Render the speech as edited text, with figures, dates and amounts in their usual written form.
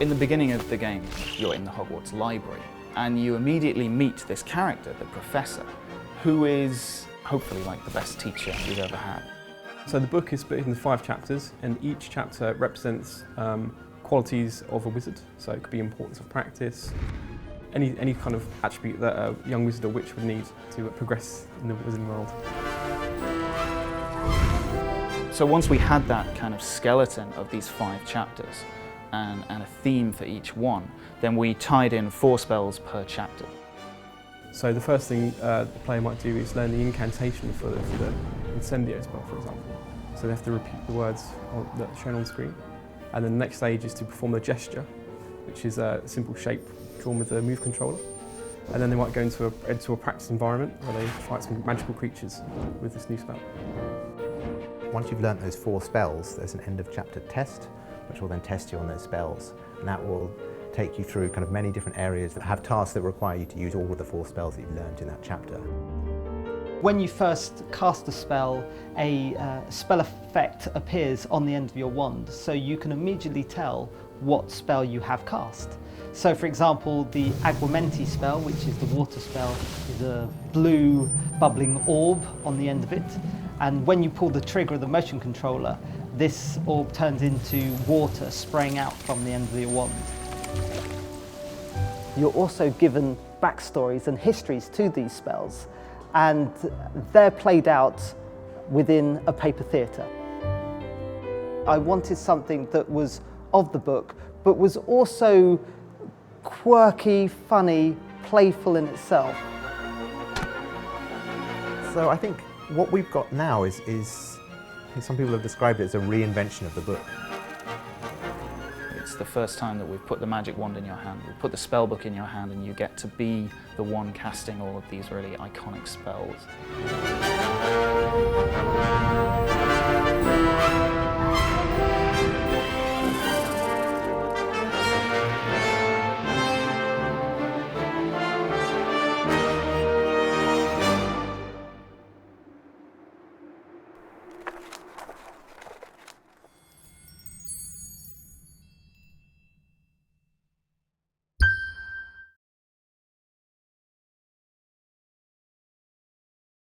In the beginning of the game, you're in the Hogwarts library, and you immediately meet this character, the Professor, who is hopefully like the best teacher you've ever had. So the book is split into 5 chapters, and each chapter represents qualities of a wizard. So it could be importance of practice, any kind of attribute that a young wizard or witch would need to progress in the wizarding world. So once we had that kind of skeleton of these 5 chapters and a theme for each one, then we tied in 4 spells per chapter. So the first thing the player might do is learn the incantation for the incendio spell, for example. So they have to repeat the words that are shown on screen. And then the next stage is to perform the gesture, which is a simple shape drawn with the move controller. And then they might go into a practice environment where they fight some magical creatures with this new spell. Once you've learnt those 4 spells, there's an end of chapter test, which will then test you on those spells. And that will take you through kind of many different areas that have tasks that require you to use all of the 4 spells that you've learned in that chapter. When you first cast a spell, a spell effect appears on the end of your wand, so you can immediately tell what spell you have cast. So for example, the Aguamenti spell, which is the water spell, is a blue bubbling orb on the end of it. And when you pull the trigger of the motion controller, this orb turns into water spraying out from the end of your wand. You're also given backstories and histories to these spells, and they're played out within a paper theatre. I wanted something that was of the book, but was also quirky, funny, playful in itself. So I think what we've got now is some people have described it as a reinvention of the book. It's the first time that we've put the magic wand in your hand, we put the spell book in your hand, and you get to be the one casting all of these really iconic spells.